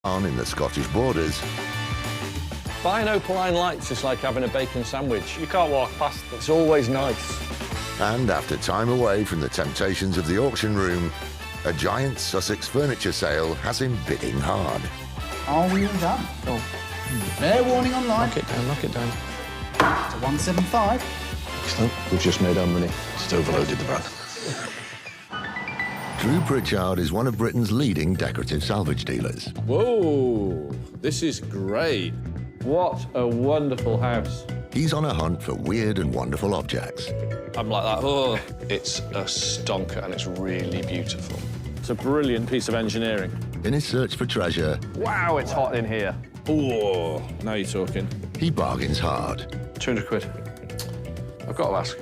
On in the Scottish borders. Buying opaline lights is like having a bacon sandwich. You can't walk past them. It's always nice. And after time away from the temptations of the auction room, a giant Sussex furniture sale has him bidding hard. Are we all done? Oh. Fair warning online. Knock it down, knock it down. To 175. Excellent. We've just made our money. Just overloaded the van. Drew Pritchard is one of Britain's leading decorative salvage dealers. Whoa, this is great. What a wonderful house. He's on a hunt for weird and wonderful objects. I'm like that. Oh, it's a stonker and it's really beautiful. It's a brilliant piece of engineering. In his search for treasure, Wow, it's hot in here. Oh, now you're talking. he bargains hard. 200 quid. I've got to ask.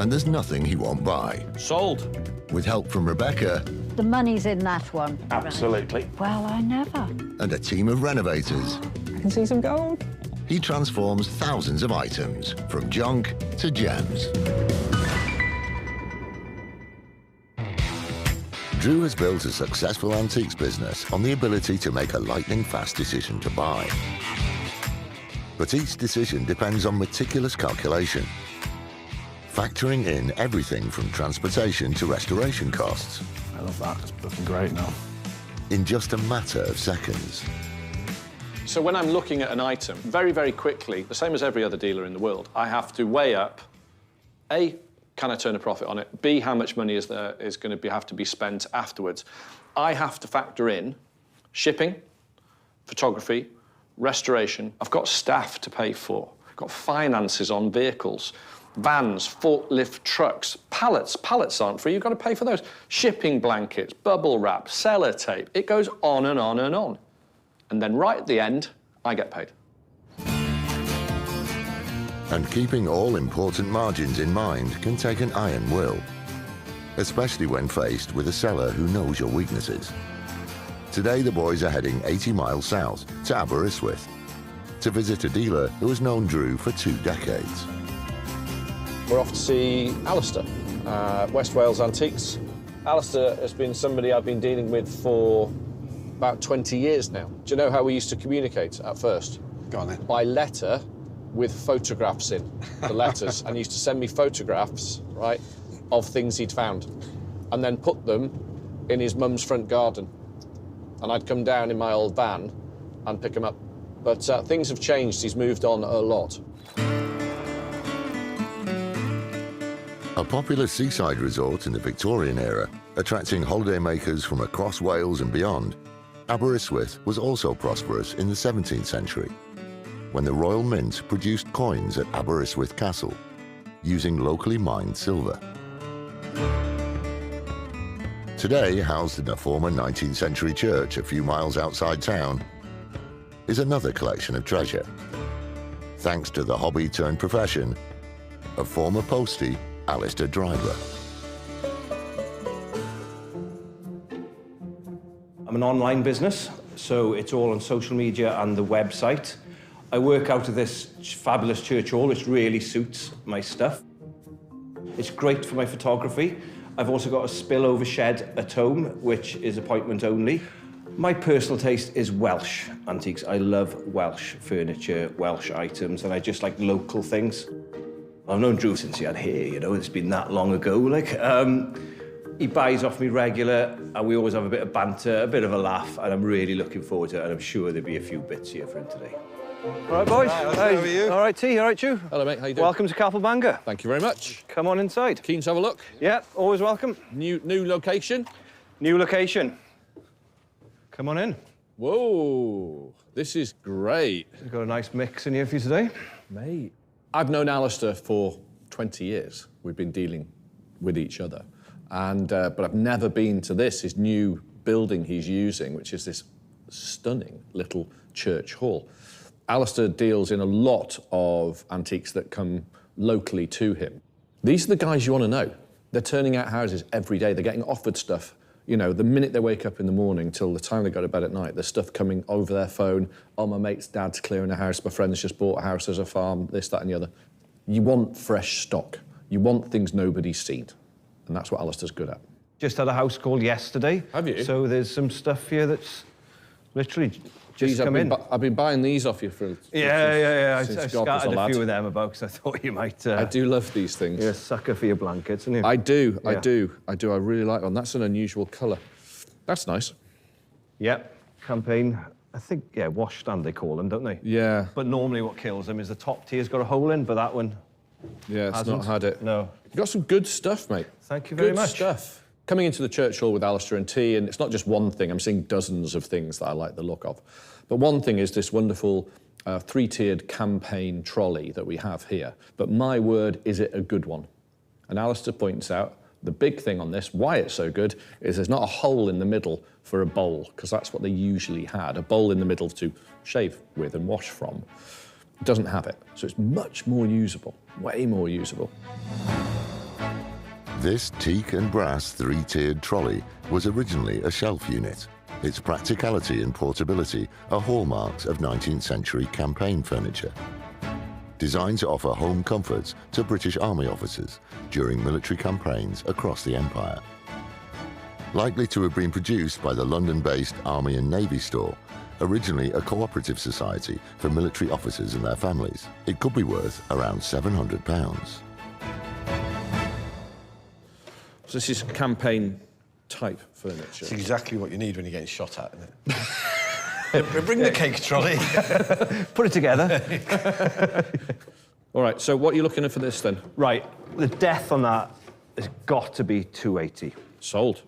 And there's nothing he won't buy. Sold. With help from Rebecca The money's in that one. Absolutely. Well, I never. and a team of renovators, I can see some gold. he transforms thousands of items, from junk to gems. Drew has built a successful antiques business on the ability to make a lightning-fast decision to buy. But each decision depends on meticulous calculation, factoring in everything from transportation to restoration costs I love that. It's looking great now. in just a matter of seconds. So when I'm looking at an item, very, very quickly, the same as every other dealer in the world, I have to weigh up, A, can I turn a profit on it? B, how much money is going to have to be spent afterwards? I have to factor in shipping, photography, restoration. I've got staff to pay for. I've got finances on vehicles, vans, forklift trucks, pallets. Pallets aren't free, you've got to pay for those. Shipping blankets, bubble wrap, sellotape. It goes on and on and on. And then right at the end, I get paid. And keeping all important margins in mind can take an iron will, especially when faced with a seller who knows your weaknesses. Today, the boys are heading 80 miles south to Aberystwyth to visit a dealer who has known Drew for 2 decades. We're off to see Alistair, West Wales Antiques. Alistair has been somebody I've been dealing with for about 20 years now. Do you know how we used to communicate at first? Go on then. By letter with photographs in the letters, and he used to send me photographs, right, of things he'd found, and then put them in his mum's front garden. And I'd come down in my old van and pick them up. But things have changed. He's moved on a lot. A popular seaside resort in the Victorian era, attracting holidaymakers from across Wales and beyond, Aberystwyth was also prosperous in the 17th century, when the Royal Mint produced coins at Aberystwyth Castle, using locally mined silver. Today, housed in a former 19th century church a few miles outside town, is another collection of treasure, thanks to the hobby turned profession of former postie Alistair Driver. I'm an online business, so it's all on social media and the website. I work out of this fabulous church hall, which really suits my stuff. It's great for my photography. I've also got a spillover shed at home, which is appointment only. My personal taste is Welsh antiques. I love Welsh furniture, Welsh items, and I just like local things. I've known Drew since he had hair, you know, it's been that long ago. He buys off me regular, and we always have a bit of banter, a bit of a laugh, and I'm really looking forward to it, and I'm sure there'll be a few bits here for him today. All right, boys. Hi, how are you? All right, T. All right, Drew. Hello, mate. How you doing? Welcome to Capelbanga. Thank you very much. Come on inside. Keen to have a look? Yeah, always welcome. New location? New location. Come on in. Whoa, this is great. We've got a nice mix in here for you today. Mate. I've known Alistair for 20 years. We've been dealing with each other. But I've never been to his new building he's using, which is this stunning little church hall. Alistair deals in a lot of antiques that come locally to him. These are the guys you want to know. They're turning out houses every day. They're getting offered stuff. You know, the minute they wake up in the morning till the time they go to bed at night, there's stuff coming over their phone. Oh, my mate's dad's clearing a house. My friend's just bought a house as a farm, this, that, and the other. You want fresh stock. You want things nobody's seen. And that's what Alistair's good at. Just had a house call yesterday. Have you? So there's some stuff here that's Literally just Geez, come in. I've been buying these off you for Yeah. I since God was scattered a a lad. few of them about because I thought you might. I do love these things. You're a sucker for your blankets, aren't you? I do. Yeah. I really like one. That's an unusual colour. That's nice. Yep. Campaign. I think, yeah, washstand they call them, don't they? Yeah. But normally what kills them is the top tier's got a hole in, but that one Yeah, it's hasn't. not had it. No. You've got some good stuff, mate. Thank you very good much. Stuff. Coming into the church hall with Alistair and tea, and it's not just one thing. I'm seeing dozens of things that I like the look of. But one thing is this wonderful three-tiered campaign trolley that we have here. But my word, is it a good one? And Alistair points out the big thing on this, why it's so good, is there's not a hole in the middle for a bowl, because that's what they usually had, a bowl in the middle to shave with and wash from. It doesn't have it, so it's much more usable, way more usable. This teak and brass three-tiered trolley was originally a shelf unit. Its practicality and portability are hallmarks of 19th century campaign furniture. Designed to offer home comforts to British Army officers during military campaigns across the Empire. Likely to have been produced by the London-based Army and Navy Store, originally a cooperative society for military officers and their families. It could be worth around £700. So this is campaign type furniture. It's exactly what you need when you're getting shot at, isn't it? Bring the cake trolley. Put it together. All right, so what are you looking at for this then? Right. The death on that has got to be 280. Sold.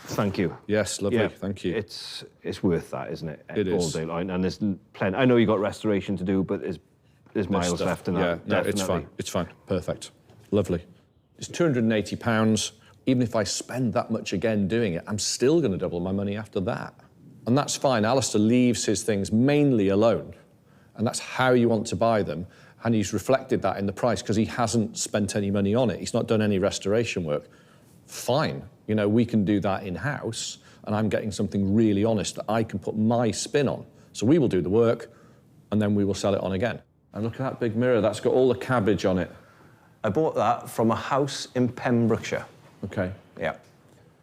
Thank you. Yes, lovely, Yeah, thank you. It's worth that, isn't it? It all is. day long, and there's plenty. I know you got restoration to do, but there's miles Stuff. left in Yeah, that. no, definitely. it's fine. It's fine. Perfect. Lovely. It's £280. Even if I spend that much again doing it, I'm still going to double my money after that. And that's fine. Alistair leaves his things mainly alone. And that's how you want to buy them. And he's reflected that in the price because he hasn't spent any money on it. He's not done any restoration work. Fine. You know, we can do that in-house, and I'm getting something really honest that I can put my spin on. So we will do the work, and then we will sell it on again. And look at that big mirror. That's got all the cabbage on it. I bought that from a house in Pembrokeshire. Okay. Yeah.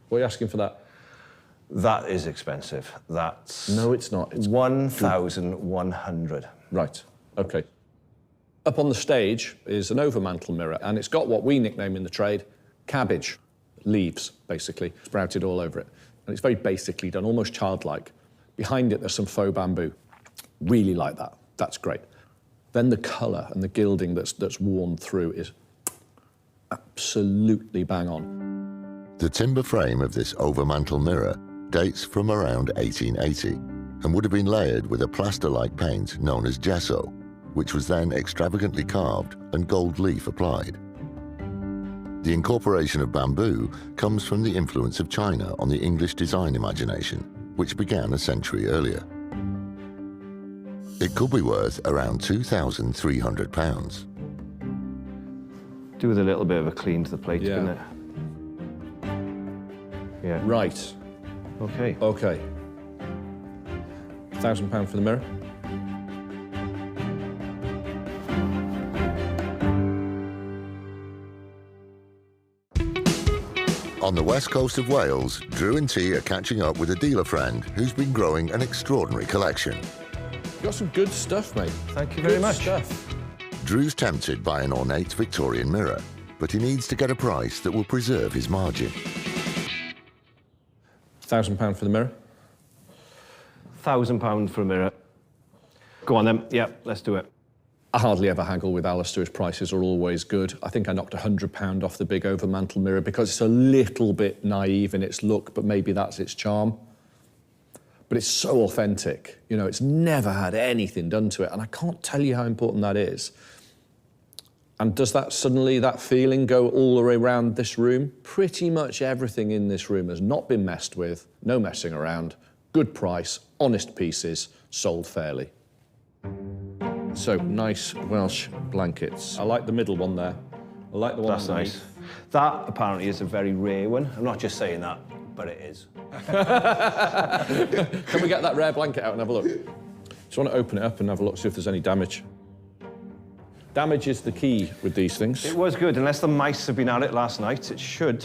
What are you asking for that? That is expensive. That's No, it's not. It's 1,100. right. Okay. Up on the stage is an overmantel mirror, and it's got what we nickname in the trade cabbage leaves, basically, sprouted all over it. And it's very basically done, almost childlike. Behind it, there's some faux bamboo. Really like that. That's great. Then the colour and the gilding that's worn through is absolutely bang on. The timber frame of this overmantel mirror dates from around 1880 and would have been layered with a plaster-like paint known as gesso, which was then extravagantly carved and gold leaf applied. The incorporation of bamboo comes from the influence of China on the English design imagination, which began a century earlier. It could be worth around £2,300. Do with a little bit of a clean to the plate, Yeah. couldn't it? Yeah. Right. Okay. Okay. £1,000 for the mirror. On the west coast of Wales, Drew and T are catching up with a dealer friend who's been growing an extraordinary collection. You've got some good stuff, mate. Thank you very Good much. stuff. Drew's tempted by an ornate Victorian mirror, but he needs to get a price that will preserve his margin. £1,000 for the mirror. £1,000 for a mirror. Go on then. Yeah, let's do it. I hardly ever haggle with Alistair. His prices are always good. I think I knocked £100 off the big overmantel mirror because it's a little bit naive in its look, but maybe that's its charm. But it's so authentic. You know, it's never had anything done to it, and I can't tell you how important that is. And does that suddenly, that feeling go all the way around this room? Pretty much everything in this room has not been messed with, no messing around, good price, honest pieces, sold fairly. So, nice Welsh blankets. I like the middle one there. I like the one That's underneath. nice. That apparently is a very rare one. I'm not just saying that, but it is. Can we get that rare blanket out and have a look? Just want to open it up and have a look, see if there's any damage. Damage is the key with these things. It was good, unless the mice have been at it last night. It should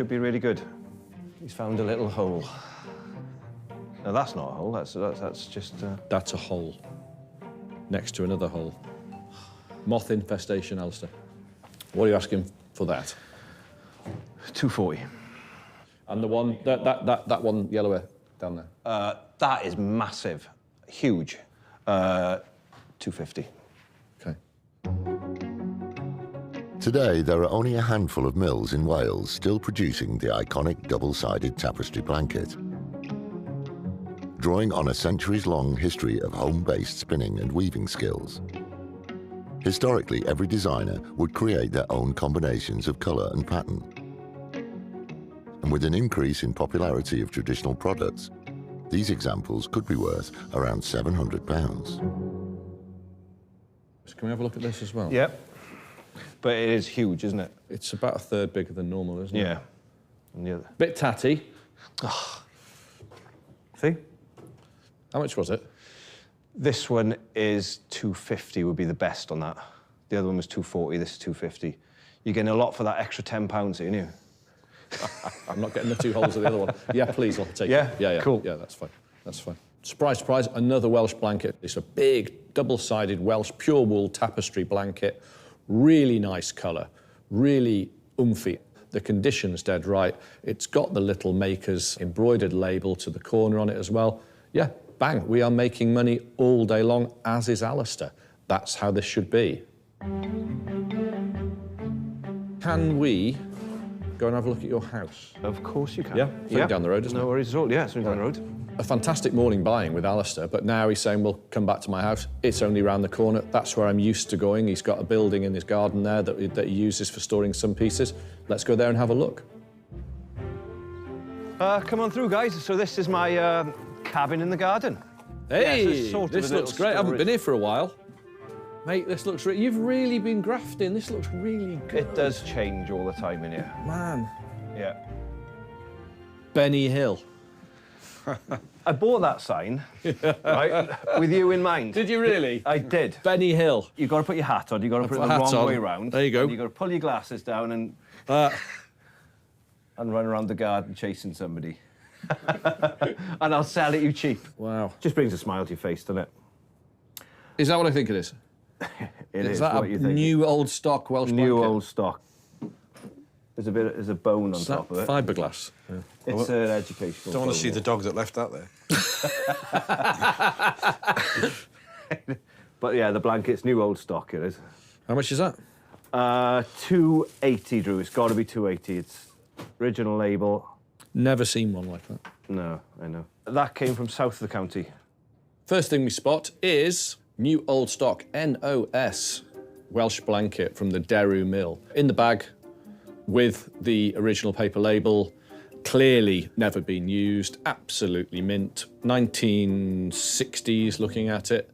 be really good. He's found a little hole. No, that's not a hole. That's just. That's a hole next to another hole. Moth infestation, Alistair. What are you asking for that? 240. And the one, that one yellower down there? That is massive, huge. 250. Okay. Today, there are only a handful of mills in Wales still producing the iconic double-sided tapestry blanket. Drawing on a centuries-long history of home-based spinning and weaving skills. Historically, every designer would create their own combinations of colour and pattern. And with an increase in popularity of traditional products, these examples could be worth around £700. Can we have a look at this as well? Yep. But it is huge, isn't it? It's about a third bigger than normal, isn't it? Yeah. And the other. Bit tatty. See? How much was it? This one is 250 would be the best on that. The other one was 240, this is 250. You're getting a lot for that extra £10 here, aren't you? I'm not getting the 2 holes of the other one. Yeah, please, I'll take Yeah? it. Yeah, Cool. Yeah, that's fine. That's fine. Surprise, surprise, another Welsh blanket. It's a big, double-sided Welsh pure wool tapestry blanket. Really nice colour, really oomphy. The condition's dead right. It's got the little maker's embroidered label to the corner on it as well. Yeah, bang, we are making money all day long, as is Alistair. That's how this should be. Can we go and have a look at your house? Of course you can. Yeah? It's only down the road, isn't it? No worries at all. Yeah, it's only down the road. A fantastic morning buying with Alistair, but now he's saying, well, come back to my house. It's only round the corner. That's where I'm used to going. He's got a building in his garden there that he uses for storing some pieces. Let's go there and have a look. Come on through, guys. So this is my cabin in the garden. Hey, Yeah, so it's sort of this a looks little great. I haven't storage. been here for a while. Mate, this looks... You've really been grafting. This looks really good. It does change all the time in here. Man. Yeah. Benny Hill. I bought that sign, right, with you in mind. Did you really? I did. Benny Hill. You've got to put your hat on. You've got to put it the hat wrong on. way round. There you go. And you've got to pull your glasses down and run around the garden chasing somebody. And I'll sell it you cheap. Wow. Just brings a smile to your face, doesn't it? Is that what I think it is? It Is that what a you think. new old stock Welsh New blanket? old stock. There's a bone on Is that top of it. fiberglass? Yeah. It's an educational. Don't want to bone, see yeah. the dog that left that there. But yeah, the blanket's new old stock. It is. How much is that? 280, Drew. It's got to be 280. It's original label. Never seen one like that. No, I know. That came from south of the county. First thing we spot is new old stock NOS Welsh blanket from the Deru mill. In the bag with the original paper label, clearly never been used, absolutely mint. 1960s looking at it.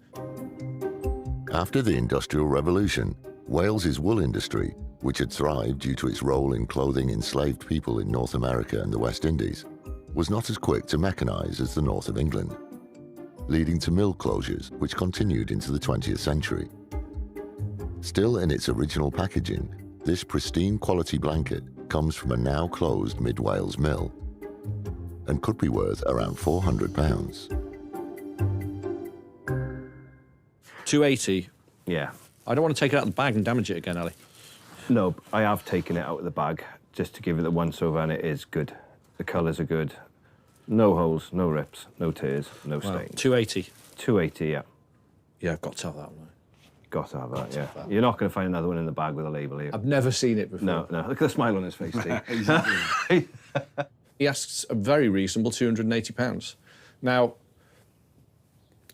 After the Industrial Revolution, Wales's wool industry, which had thrived due to its role in clothing enslaved people in North America and the West Indies, was not as quick to mechanise as the north of England, leading to mill closures which continued into the 20th century. Still in its original packaging, this pristine quality blanket comes from a now closed mid-Wales mill and could be worth around £400. 280. Yeah. I don't want to take it out of the bag and damage it again, Ali. No, I have taken it out of the bag just to give it the once over, and it is good. The colours are good. No holes, no rips, no tears, no stains. 280. 280, yeah. Yeah, I've got to have that one. Got to have that, yeah. You're not going to find another one in the bag with a label here. I've never seen it before. No. Look at the smile on his face, Steve. He asks a very reasonable £280. Now,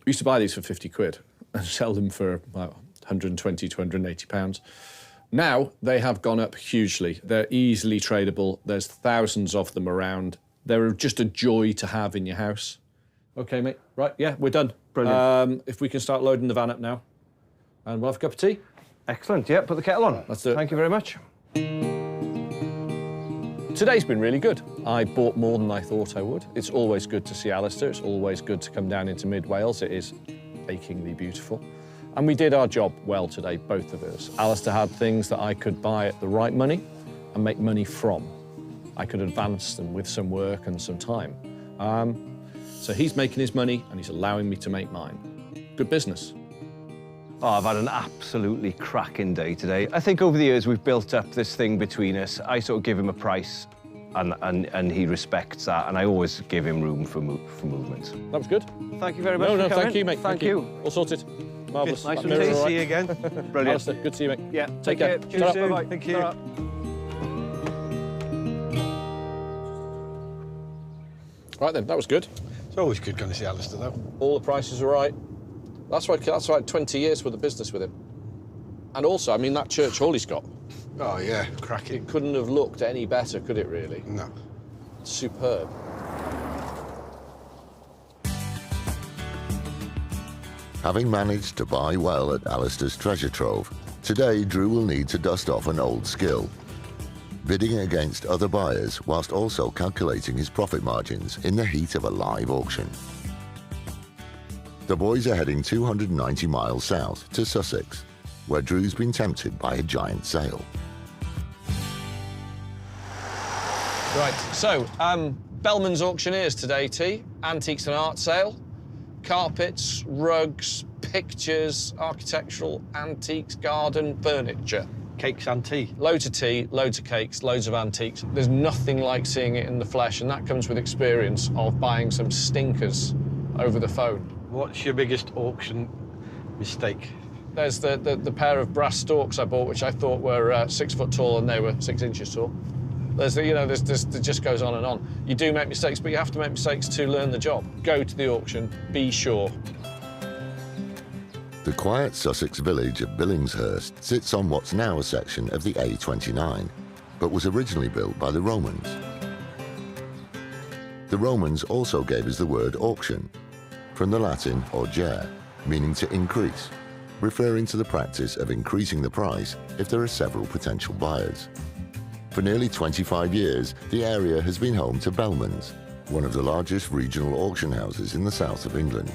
we used to buy these for 50 quid and sell them for about 120, £280. Now, they have gone up hugely. They're easily tradable. There's thousands of them around. They're just a joy to have in your house. OK, mate. Right, yeah, we're done. Brilliant. If we can start loading the van up now. And we'll have a cup of tea. Excellent, yeah, put the kettle on. Let's do it. Thank you very much. Today's been really good. I bought more than I thought I would. It's always good to see Alistair. It's always good to come down into mid-Wales. It is achingly beautiful. And we did our job well today, both of us. Alistair had things that I could buy at the right money and make money from. I could advance them with some work and some time. So he's making his money and he's allowing me to make mine. Good business. Oh, I've had an absolutely cracking day today. I think over the years we've built up this thing between us. I sort of give him a price and he respects that, and I always give him room for movement. That was good. Thank you very much. No, for thank coming. you, mate. Thank you. All sorted. Marvellous. Nice That and mirror's tasty. all right. See you again. Brilliant. Alistair, good to see you, mate. Yeah. Take care. Cheers. Ta-ra. Bye-bye. Thank you. Ta-ra. Right then, that was good. It's always good going to see Alistair, though. All the prices were right. That's like 20 years worth of business with him. And also, I mean, that church hall he's got, Oh, yeah, cracking. it couldn't have looked any better, could it, really? No. Superb. Having managed to buy well at Alistair's treasure trove, today Drew will need to dust off an old skill. Bidding against other buyers whilst also calculating his profit margins in the heat of a live auction. The boys are heading 290 miles south to Sussex, where Drew's been tempted by a giant sale. Right, so, Bellman's Auctioneers today, T. Antiques and art sale. Carpets, rugs, pictures, architectural, antiques, garden, furniture. Cakes and tea. Loads of tea, loads of cakes, loads of antiques. There's nothing like seeing it in the flesh, and that comes with experience of buying some stinkers over the phone. What's your biggest auction mistake? There's the pair of brass stalks I bought, which I thought were 6 foot tall, and they were 6 inches tall. There's, it just goes on and on. You do make mistakes, but you have to make mistakes to learn the job. Go to the auction, be sure. The quiet Sussex village of Billingshurst sits on what's now a section of the A29, but was originally built by the Romans. The Romans also gave us the word auction, from the Latin augere, meaning to increase, referring to the practice of increasing the price if there are several potential buyers. For nearly 25 years, the area has been home to Bellman's, one of the largest regional auction houses in the south of England.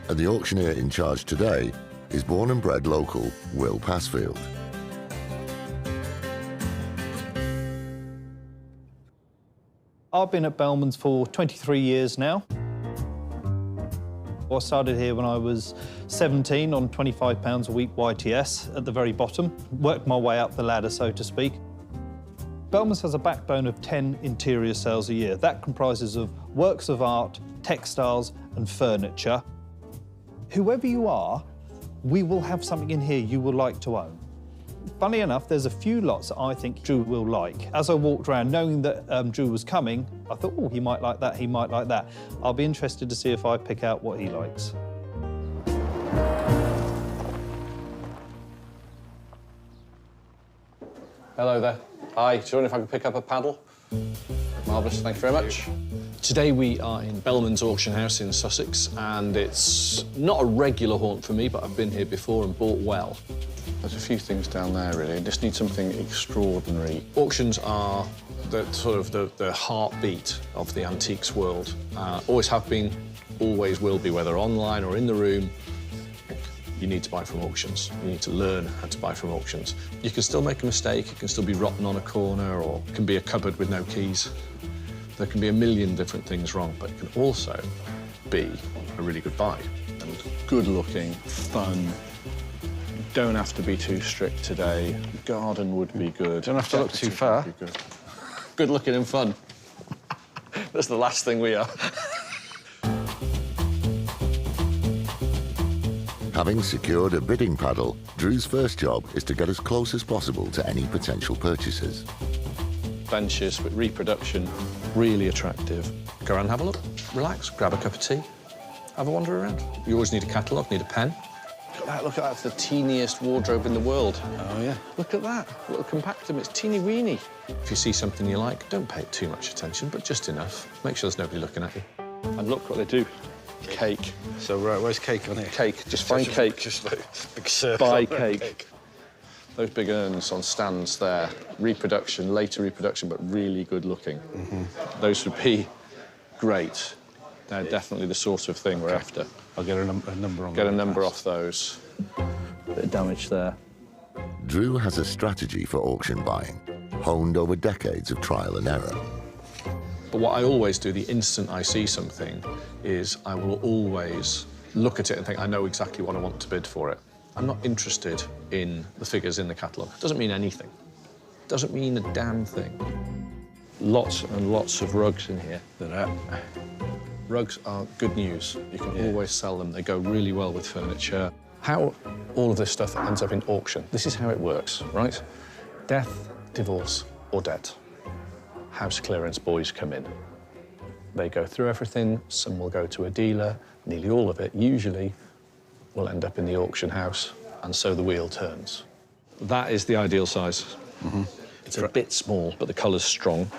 And the auctioneer in charge today is born and bred local Will Passfield. I've been at Bellman's for 23 years now. I started here when I was 17 on £25 a week YTS at the very bottom, worked my way up the ladder, so to speak. Bellman's has a backbone of 10 interior sales a year. That comprises of works of art, textiles and furniture. Whoever you are, we will have something in here you will like to own. Funny enough, there's a few lots that I think Drew will like. As I walked around knowing that Drew was coming, I thought, oh, he might like that, he might like that. I'll be interested to see if I pick out what he likes. Hello there. Hi, just wondering if I could pick up a paddle? Marvellous, thank you very much. Today we are in Bellman's Auction House in Sussex, and it's not a regular haunt for me, but I've been here before and bought well. There's a few things down there, really. I just need something extraordinary. Auctions are the heartbeat of the antiques world. Always have been, always will be, whether online or in the room. You need to buy from auctions. You need to learn how to buy from auctions. You can still make a mistake, it can still be rotten on a corner, or it can be a cupboard with no keys. There can be a million different things wrong, but it can also be a really good buy. And good-looking, fun. You don't have to be too strict today. Garden would be good. Don't have to look too far. Good-looking and fun. That's the last thing we are. Having secured a bidding paddle, Drew's first job is to get as close as possible to any potential purchasers. Benches with reproduction, really attractive. Go around and have a look, relax, grab a cup of tea, have a wander around. You always need a catalogue, need a pen. Look at that, it's the teeniest wardrobe in the world. Oh, yeah. Look at that, a little compactum, it's teeny-weeny. If you see something you like, don't pay it too much attention, but just enough. Make sure there's nobody looking at you. And look what they do. Cake. So, right, where's cake on here? Cake, just find cake. Just like big circle. Buy cake. Those big urns on stands there, reproduction, later reproduction, but really good looking. Those would be great. They're definitely the sort of thing we're after. I'll get a number on. Get a number off those. Bit of damage there. Drew has a strategy for auction buying, honed over decades of trial and error. But what I always do, the instant I see something, is I will always look at it and think, I know exactly what I want to bid for it. I'm not interested in the figures in the catalogue. Doesn't mean anything. Doesn't mean a damn thing. Lots and lots of rugs in here. Rugs are good news. You can always sell them. They go really well with furniture. How all of this stuff ends up in auction. This is how it works, right? Death, divorce, or debt. House clearance boys come in. They go through everything. Some will go to a dealer. Nearly all of it, usually, will end up in the auction house, and so the wheel turns. That is the ideal size. It's a bit small, but the colour's strong.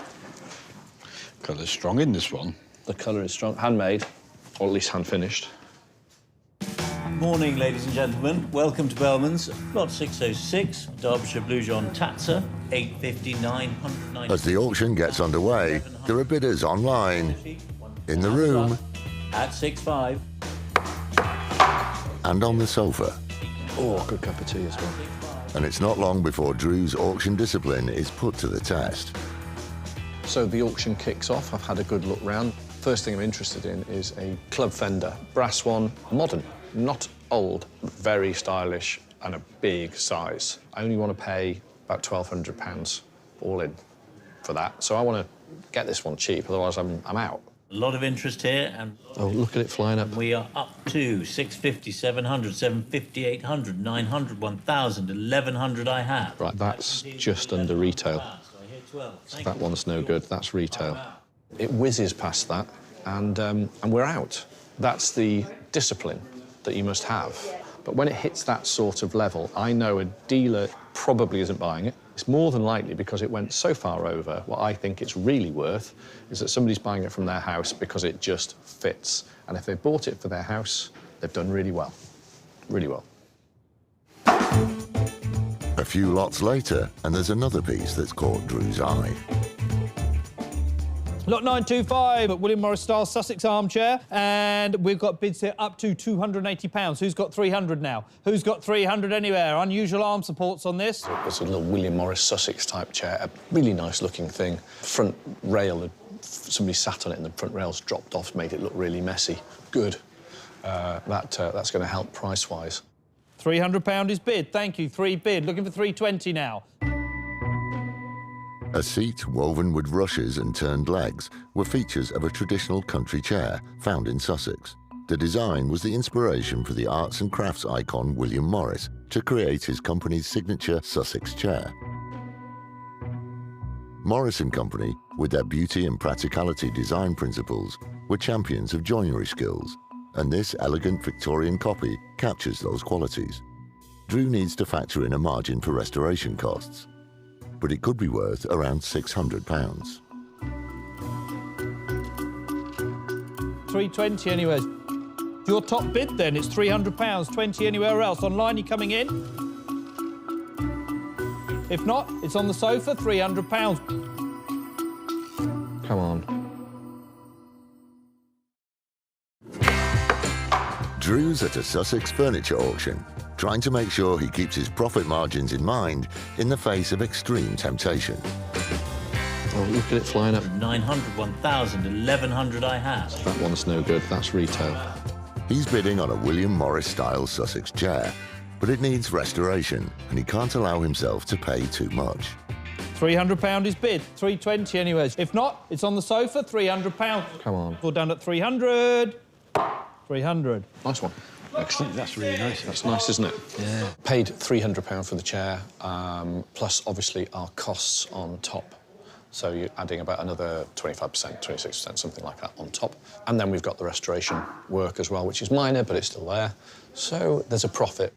Colour's strong in this one. The colour is strong. Handmade, or at least hand-finished. Morning, ladies and gentlemen. Welcome to Bellman's. Lot 606, Derbyshire Blue John Tatzer, 859, 190. As the auction gets underway, there are bidders online, in the room, At 6.5. and on the sofa. Oh, good cup of tea as well. And it's not long before Drew's auction discipline is put to the test. So the auction kicks off. I've had a good look round. First thing I'm interested in is a club fender, brass one, modern, not old, very stylish and a big size. I only want to pay about £1,200 all in for that. So I want to get this one cheap, otherwise I'm out. A lot of interest here, and Oh, look at it flying up. we are up to 650, 700, 750, 800, 900, 1,000, 1,100 I have. Right, that's just under retail. So that one's no good, that's retail. It whizzes past that, and we're out. That's the discipline that you must have. But when it hits that sort of level, I know a dealer probably isn't buying it. It's more than likely because it went so far over. What I think it's really worth is that somebody's buying it from their house because it just fits. And if they bought it for their house, they've done really well. Really well. A few lots later, and there's another piece that's caught Drew's eye. Lot 925 at William Morris style Sussex armchair, and we've got bids here up to £280. Who's got 300 now? Who's got 300 anywhere? Unusual arm supports on this. It's a little William Morris Sussex type chair, a really nice looking thing. Front rail, somebody sat on it and the front rail's dropped off, made it look really messy. Good. That's going to help price-wise. £300 is bid. Thank you. 3 bid. Looking for 320 now. A seat woven with rushes and turned legs were features of a traditional country chair found in Sussex. The design was the inspiration for the arts and crafts icon William Morris to create his company's signature Sussex chair. Morris & Company, with their beauty and practicality design principles, were champions of joinery skills, and this elegant Victorian copy captures those qualities. Drew needs to factor in a margin for restoration costs, but it could be worth around £600. 320 anywhere. Your top bid then, it's £300. 20 anywhere else. Online, you coming in? If not, it's on the sofa, £300. Come on. Drew's at a Sussex furniture auction, trying to make sure he keeps his profit margins in mind in the face of extreme temptation. Oh, look at it flying up. 900, 1,000, 1,100 I have. That one's no good, that's retail. He's bidding on a William Morris-style Sussex chair, but it needs restoration, and he can't allow himself to pay too much. £300 is bid. 320 anywhere. If not, it's on the sofa, £300. Come on. We're down at 300. 300. Nice one. Excellent, that's really nice. That's nice, isn't it? Yeah. Paid £300 for the chair, plus obviously our costs on top. So you're adding about another 25%, 26%, something like that on top. And then we've got the restoration work as well, which is minor, but it's still there. So there's a profit.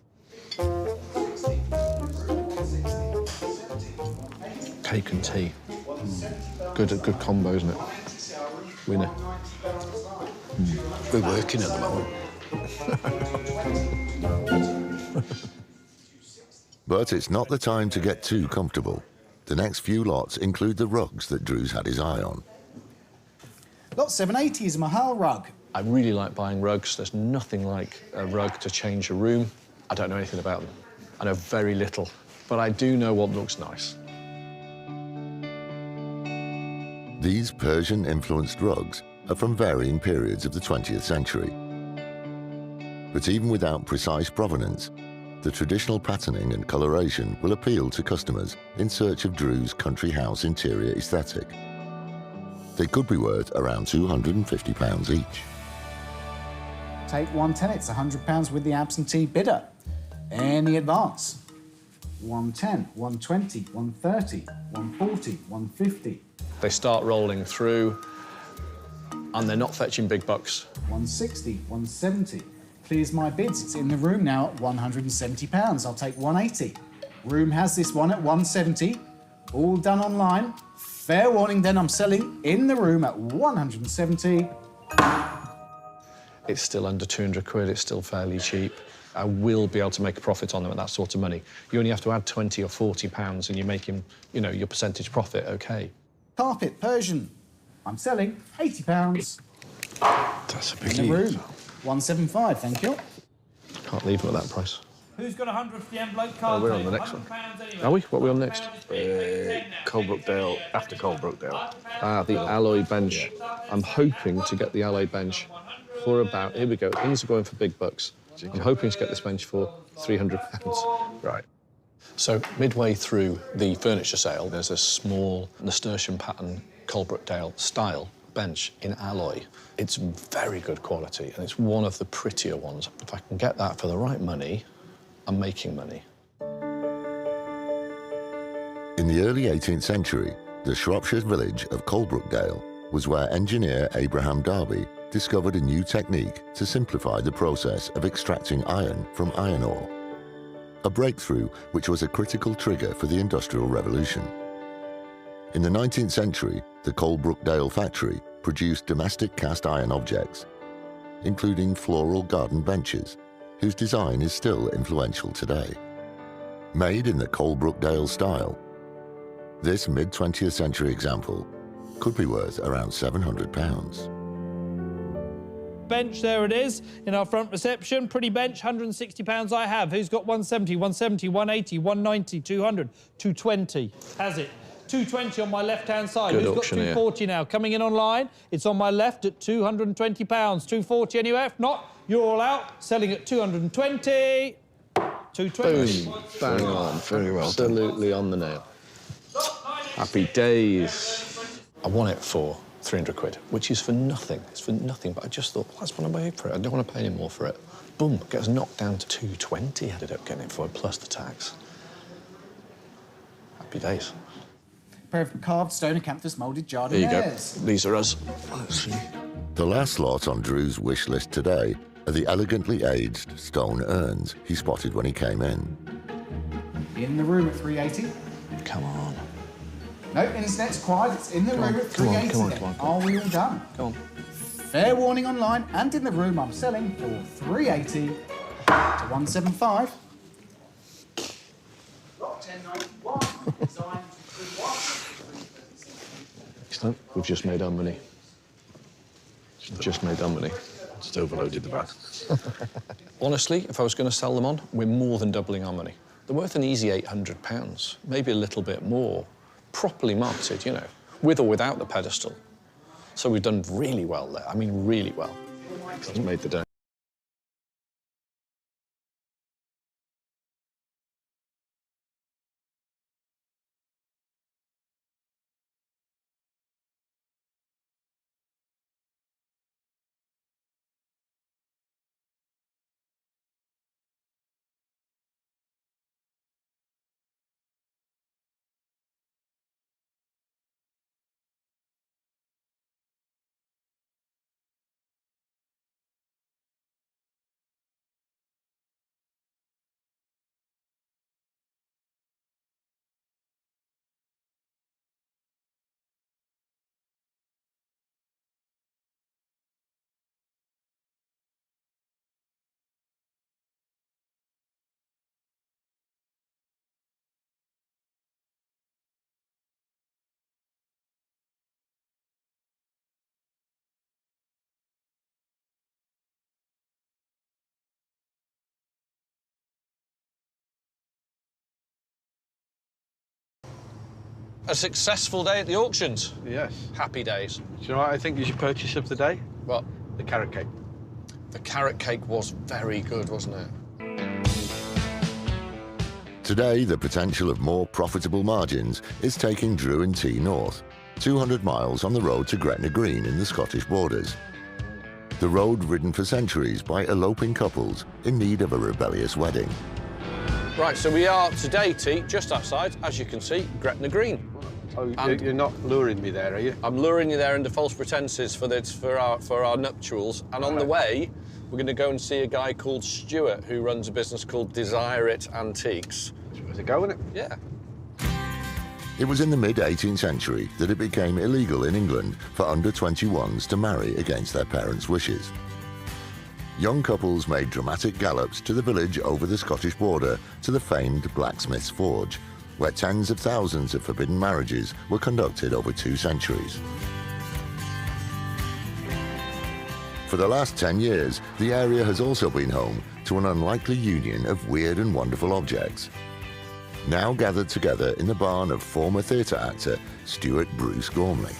Cake and tea. Good combo, isn't it? Winner. We're working at the moment. But it's not the time to get too comfortable. The next few lots include the rugs that Drew's had his eye on. Lot 780 is a Mahal rug. I really like buying rugs. There's nothing like a rug to change a room. I don't know anything about them. I know very little, but I do know what looks nice. These Persian-influenced rugs are from varying periods of the 20th century. But even without precise provenance, the traditional patterning and coloration will appeal to customers in search of Drew's country house interior aesthetic. They could be worth around £250 each. Take 110, it's £100 with the absentee bidder. Any advance? 110, 120, 130, 140, 150. They start rolling through, and they're not fetching big bucks. 160, 170. Clears my bids. It's in the room now at £170. I'll take 180. Room has this one at 170. All done online. Fair warning, then I'm selling in the room at 170. It's still under 200 quid, it's still fairly cheap. I will be able to make a profit on them at that sort of money. You only have to add 20 or 40 pounds and you're making, you know, your percentage profit, okay. Carpet, Persian. I'm selling £80. That's a big In the room, 175, thank you. Can't leave them at that price. Who's got 100 for the envelope card? We're on the next one. Are we? What are we on next? Colebrookdale, after Colebrookdale. Ah, the alloy bench. I'm hoping to get the alloy bench for about, here we go, things are going for big bucks. I'm hoping to get this bench for £300. Right. So midway through the furniture sale, there's a small nasturtium pattern Colebrookdale style bench in alloy. It's very good quality and it's one of the prettier ones. If I can get that for the right money, I'm making money. In the early 18th century, the Shropshire village of Colebrookdale was where engineer Abraham Darby discovered a new technique to simplify the process of extracting iron from iron ore. A breakthrough which was a critical trigger for the Industrial Revolution. In the 19th century, the Colebrookdale factory produced domestic cast iron objects, including floral garden benches, whose design is still influential today. Made in the Colebrookdale style, this mid-20th century example could be worth around £700. Bench, there it is, in our front reception. Pretty bench, £160 I have. Who's got 170, 170, 180, 190, 200, 220? Has it? 220 on my left-hand side. Good Who's got auctioneer. 240 now? Coming in online, it's on my left at £220. 240 anywhere? If not, you're all out. Selling at 220. 220. Boom. Bang on. Very well done. Absolutely on the nail. Happy days. I want it for 300 quid, which is for nothing. It's for nothing, but I just thought, well, that's what I paid for it. I don't want to pay any more for it. Boom, gets knocked down to 220. I ended up getting it for it, plus the tax. Happy days. Pair of carved stone acanthus moulded There you go. jardinières. These are us. Let's see. The last lot on Drew's wish list today are the elegantly aged stone urns he spotted when he came in. In the room at 380. Come on. No, internet's quiet. It's in the room at 380. come on, then. come on. Are we all done? Come on. Fair warning online and in the room, I'm selling for 380 to 175. Lot 1091. Designed Excellent. We've just made our money. We've just made our money. Just overloaded the bag. Honestly, if I was going to sell them on, we're more than doubling our money. They're worth an easy £800, maybe a little bit more. Properly marketed, you know, with or without the pedestal. So we've done really well there. I mean, really well. It's made the day. a successful day at the auctions. Yes. Happy days. Do you know what I think you should purchase of the day? What? The carrot cake. The carrot cake was very good, wasn't it? Today, the potential of more profitable margins is taking Drew and T north, 200 miles on the road to Gretna Green in the Scottish borders. The road ridden for centuries by eloping couples in need of a rebellious wedding. Right, so we are today, T, just outside, as you can see, Gretna Green. Oh, And- you're not luring me there, are you? I'm luring you there under false pretenses for our nuptials, and on the way, we're going to go and see a guy called Stuart who runs a business called Desire It Antiques. How's it going? Yeah. It was in the mid-18th century that it became illegal in England for under-21s to marry against their parents' wishes. Young couples made dramatic gallops to the village over the Scottish border to the famed Blacksmith's Forge, where tens of thousands of forbidden marriages were conducted over 2 centuries. For the last 10 years, the area has also been home to an unlikely union of weird and wonderful objects, now gathered together in the barn of former theatre actor Stuart Bruce Gormley.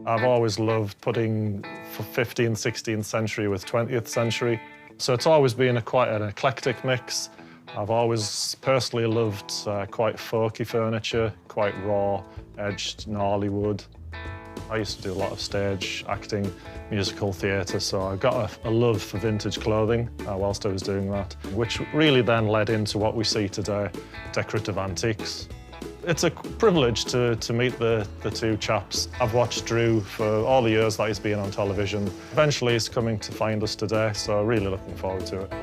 I've always loved putting 15th, 16th century with 20th century. So it's always been quite an eclectic mix. I've always personally loved quite folky furniture, quite raw, edged, gnarly wood. I used to do a lot of stage acting, musical theatre, so I got a love for vintage clothing whilst I was doing that, which really then led into what we see today, decorative antiques. It's a privilege to meet the two chaps. I've watched Drew for all the years that he's been on television. Eventually he's coming to find us today, so really looking forward to it.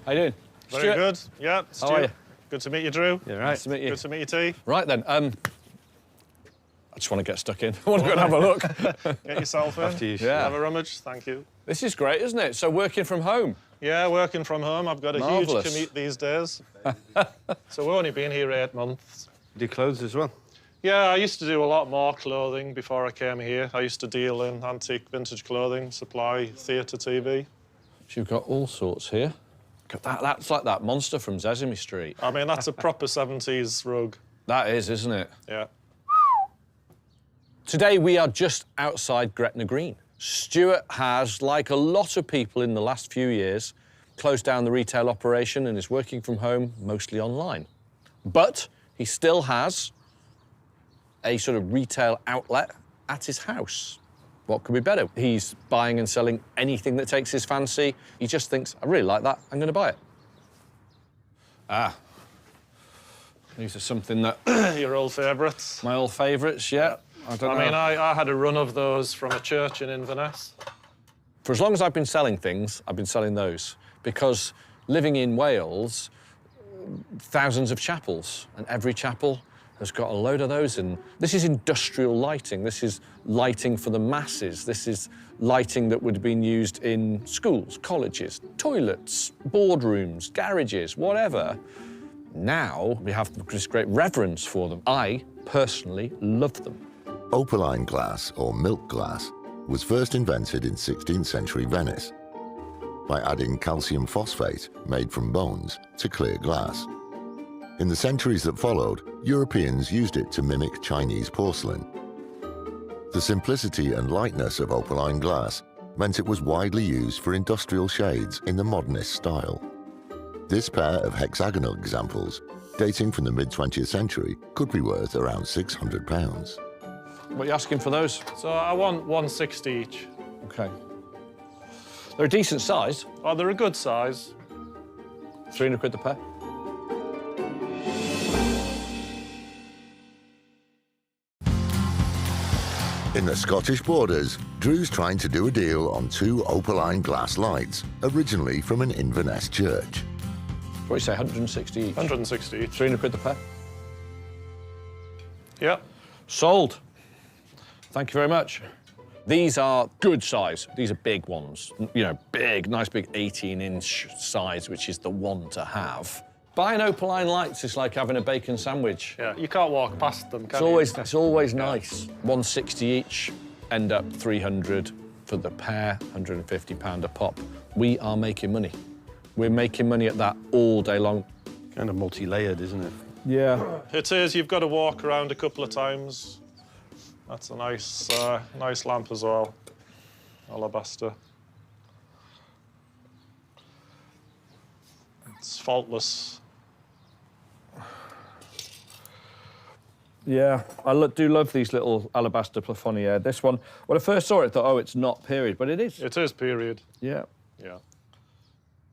How you doing? Very Stuart? good. Yeah, Stuart. How are you? Good to meet you, Drew. Yeah, right. Nice to meet you. Good to meet you, T. Right then, I just want to get stuck in. I want to go and have a look. Get yourself in. After you. Yeah. Have a rummage. Thank you. This is great, isn't it? So working from home. Yeah, working from home. I've got a Marvellous. huge commute these days. So we've only been here 8 months. Do clothes as well? Yeah, I used to do a lot more clothing before I came here. I used to deal in antique vintage clothing, supply, theatre, TV. So you've got all sorts here. That's like that monster from Sesame Street. I mean, that's a proper 70s rug. That is, isn't it? Yeah. Today we are just outside Gretna Green. Stuart has, like a lot of people in the last few years, closed down the retail operation and is working from home, mostly online. But he still has a sort of retail outlet at his house. What could be better? He's buying and selling anything that takes his fancy. He just thinks, I really like that, I'm going to buy it. Ah. These are something that... Your old favourites. My old favourites, yeah. I mean, I had a run of those from a church in Inverness. For as long as I've been selling things, I've been selling those. Because living in Wales, thousands of chapels, and every chapel has got a load of those. And this is industrial lighting. This is lighting for the masses. This is lighting that would have been used in schools, colleges, toilets, boardrooms, garages, whatever. Now we have this great reverence for them. I personally love them. Opaline glass, or milk glass, was first invented in 16th century Venice by adding calcium phosphate, made from bones, to clear glass. In the centuries that followed, Europeans used it to mimic Chinese porcelain. The simplicity and lightness of opaline glass meant it was widely used for industrial shades in the modernist style. This pair of hexagonal examples, dating from the mid-20th century, could be worth around £600. What are you asking for those? So I want 160 each. OK. They're a decent size. Oh, they're a good size. 300 quid the pair. In the Scottish borders, Drew's trying to do a deal on 2 opaline glass lights, originally from an Inverness church. What do you say, 160 each? 160 each. 300 quid the pair. Yep. Sold. Thank you very much. These are good size. These are big ones. You know, big, nice big 18-inch size, which is the one to have. Buying opaline lights is like having a bacon sandwich. Yeah, you can't walk past them, can you? It's always nice. 160 each, end up 300, for the pair, £150 a pop. We are making money. We're making money at that all day long. Kind of multi-layered, isn't it? Yeah. It is. You've got to walk around a couple of times. That's a nice, nice lamp as well. Alabaster. It's faultless. Yeah, I do love these little alabaster plafonniere. This one, when I first saw it, I thought, oh, it's not period, but it is. It is period. Yeah. Yeah.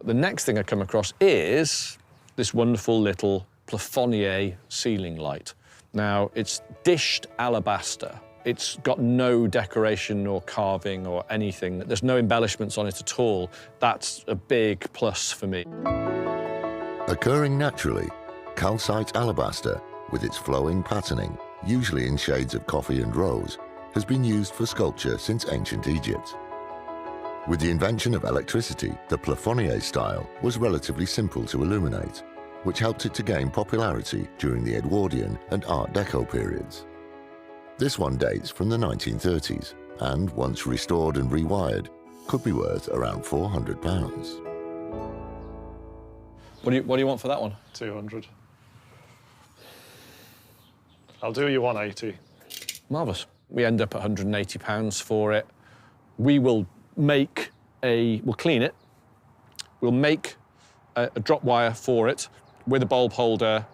The next thing I come across is this wonderful little plafonniere ceiling light. Now, it's dished alabaster. It's got no decoration or carving or anything. There's no embellishments on it at all. That's a big plus for me. Occurring naturally, calcite alabaster, with its flowing patterning, usually in shades of coffee and rose, has been used for sculpture since ancient Egypt. With the invention of electricity, the plafonniere style was relatively simple to illuminate, which helped it to gain popularity during the Edwardian and Art Deco periods. This one dates from the 1930s, and once restored and rewired, could be worth around £400. What do you want for that one? 200. I'll do you 180. Marvellous. We end up at £180 for it. We will make we'll clean it. We'll make a drop wire for it with a bulb holder,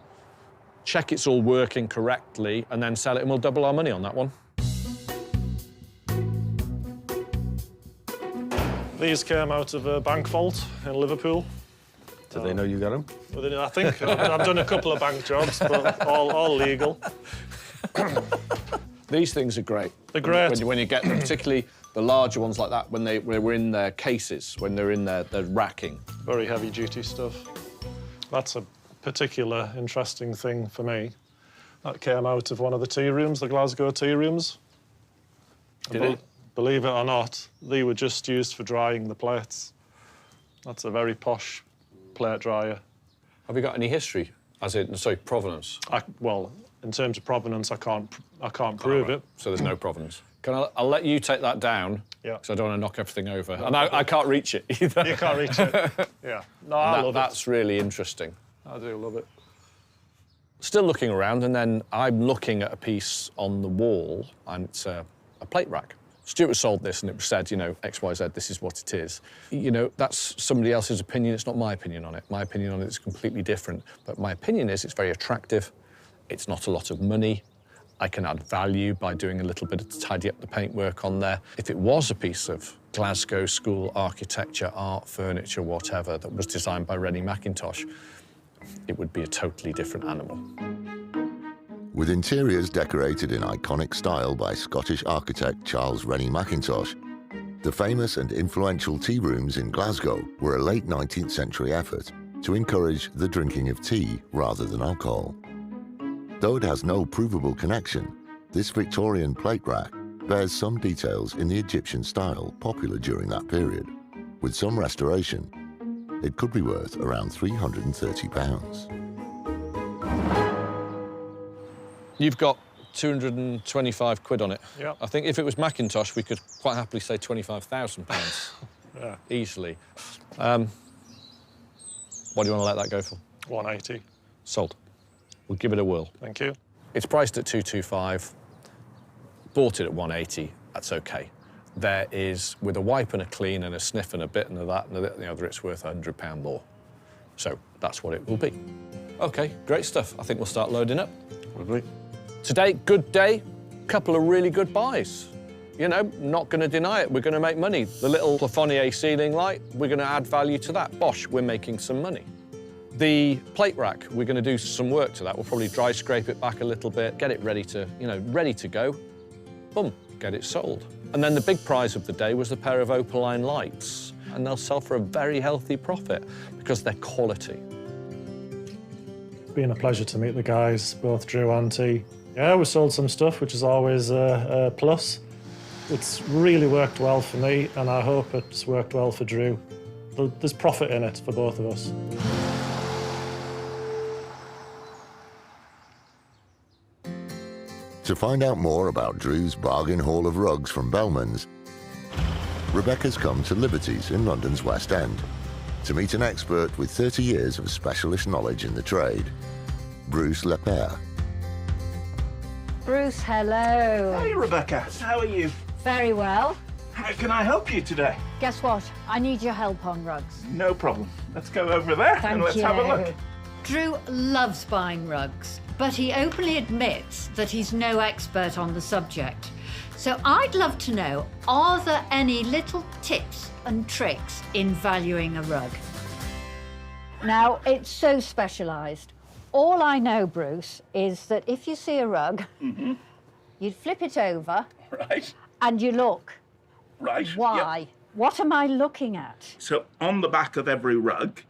check it's all working correctly, and then sell it, and we'll double our money on that one. These came out of a bank vault in Liverpool. Do they know you got them? I think I've done a couple of bank jobs, but all legal. These things are great. They're great. When you get them, particularly the larger ones like that, when they were in their cases, when they're in their racking. Very heavy-duty stuff. That's a particular interesting thing for me. That came out of one of the tea rooms, the Glasgow tea rooms. Did it? Believe it or not, they were just used for drying the plates. That's a very posh plate dryer. Have you got any history? Sorry, provenance? Well, in terms of provenance, I can't prove it. So there's no provenance. I'll let you take that down, because I don't want to knock everything over. And I can't reach it either. You can't reach it. Yeah. No, I love it. That's really interesting. I do love it. Still looking around, and then I'm looking at a piece on the wall, and it's a plate rack. Stuart sold this, and it was said, you know, X, Y, Z, this is what it is. You know, that's somebody else's opinion. It's not my opinion on it. My opinion on it is completely different. But my opinion is it's very attractive. It's not a lot of money. I can add value by doing a little bit to tidy up the paintwork on there. If it was a piece of Glasgow school architecture, art, furniture, whatever, that was designed by Rennie Mackintosh, it would be a totally different animal. With interiors decorated in iconic style by Scottish architect Charles Rennie Mackintosh, the famous and influential tea rooms in Glasgow were a late 19th century effort to encourage the drinking of tea rather than alcohol. Though it has no provable connection, this Victorian plate rack bears some details in the Egyptian style popular during that period. With some restoration, it could be worth around £330. You've got 225 quid on it. Yeah. I think if it was Mackintosh, we could quite happily say £25,000. Yeah. Easily. What do you want to let that go for? 180. Sold. We'll give it a whirl. Thank you. It's priced at 225. Bought it at 180. That's okay. There is, with a wipe and a clean and a sniff and a bit and a that and the other, it's worth £100 more. So that's what it will be. Okay, great stuff. I think we'll start loading up. Lovely. Today, good day. Couple of really good buys. You know, not going to deny it. We're going to make money. The little plafonniere ceiling light, we're going to add value to that. Bosh, we're making some money. The plate rack, we're going to do some work to that. We'll probably dry scrape it back a little bit, get it ready to, you know, ready to go. Boom, get it sold. And then the big prize of the day was the pair of opaline lights. And they'll sell for a very healthy profit because they're quality. It's been a pleasure to meet the guys, both Drew and T. Yeah, we sold some stuff, which is always a plus. It's really worked well for me, and I hope it's worked well for Drew. There's profit in it for both of us. To find out more about Drew's bargain haul of rugs from Bellman's, Rebecca's come to Liberty's in London's West End to meet an expert with 30 years of specialist knowledge in the trade, Bruce Lepere. Bruce, hello. Hey, Rebecca. How are you? Very well. How can I help you today? Guess what? I need your help on rugs. No problem. Let's go over there and let's have a look. Drew loves buying rugs, but he openly admits that he's no expert on the subject. So I'd love to know, are there any little tips and tricks in valuing a rug? Now, it's so specialised. All I know, Bruce, is that if you see a rug, you'd flip it over Right. and you look. Right. Why? Yep. What am I looking at? So on the back of every rug,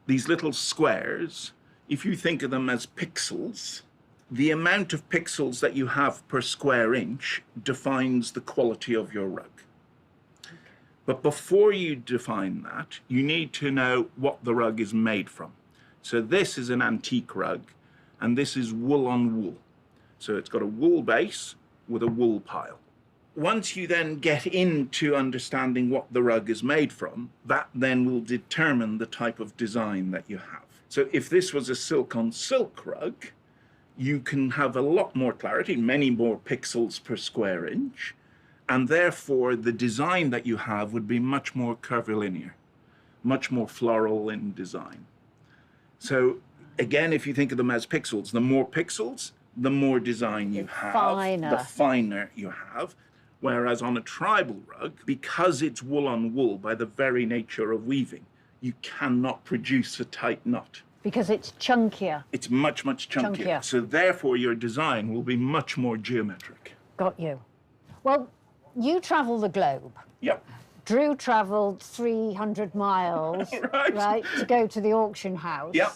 these little squares, if you think of them as pixels, the amount of pixels that you have per square inch defines the quality of your rug. But before you define that, you need to know what the rug is made from. So this is an antique rug, and this is wool on wool. So it's got a wool base with a wool pile. Once you then get into understanding what the rug is made from, that then will determine the type of design that you have. So if this was a silk on silk rug, you can have a lot more clarity, many more pixels per square inch, and therefore the design that you have would be much more curvilinear, much more floral in design. So again, if you think of them as pixels, the more pixels, the more design you have, the finer you have. Whereas on a tribal rug, because it's wool on wool by the very nature of weaving, you cannot produce a tight knot. Because it's chunkier. It's much, much chunkier. So therefore your design will be much more geometric. Got you. Well, you travel the globe. Yep. Drew travelled 300 miles, right, to go to the auction house. Yep.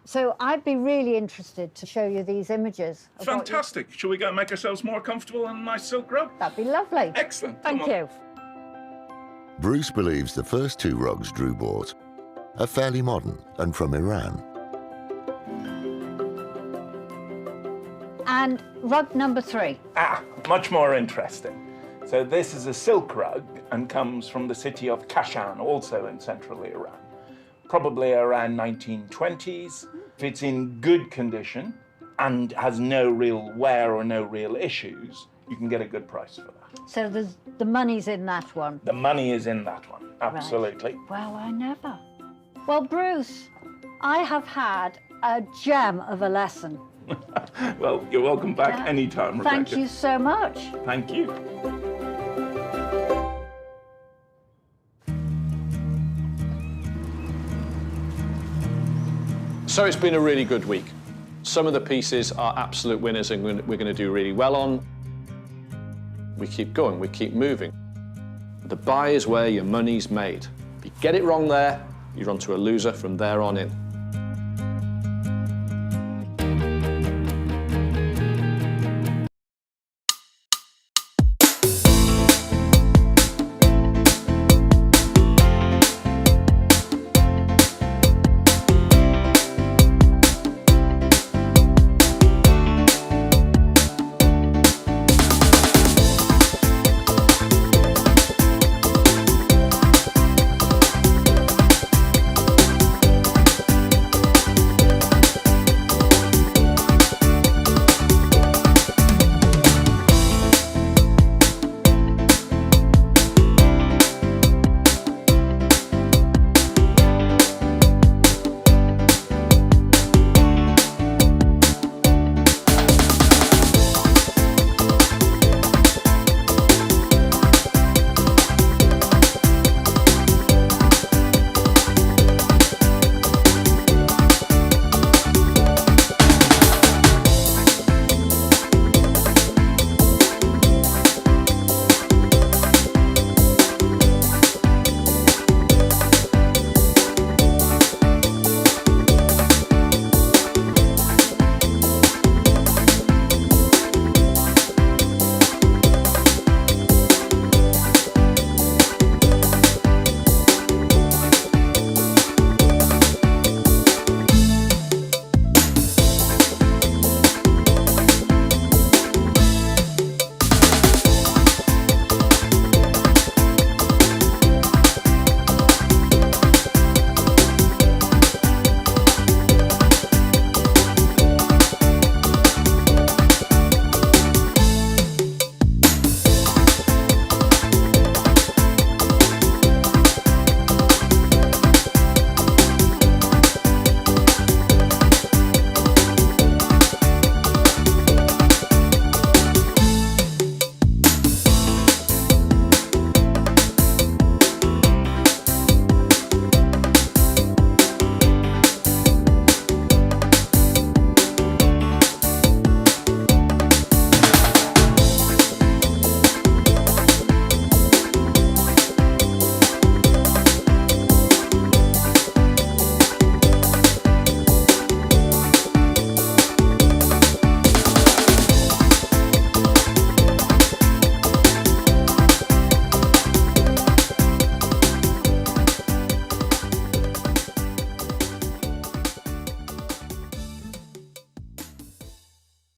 So I'd be really interested to show you these images. Fantastic. Shall we go and make ourselves more comfortable on my silk rug? That'd be lovely. Excellent. Thank you. Bruce believes the first two rugs Drew bought are fairly modern and from Iran. And rug number 3. Much more interesting. So this is a silk rug and comes from the city of Kashan, also in central Iran. Probably around 1920s. If it's in good condition and has no real wear or no real issues, you can get a good price for that. So the money's in that one? The money is in that one, absolutely. Right. Well, I never. Well, Bruce, I have had a gem of a lesson. Well, you're welcome back anytime, Rebecca. Thank you so much. Thank you. So it's been a really good week. Some of the pieces are absolute winners and we're going to do really well on. We keep going, we keep moving. The buy is where your money's made. If you get it wrong there, you're onto a loser from there on in.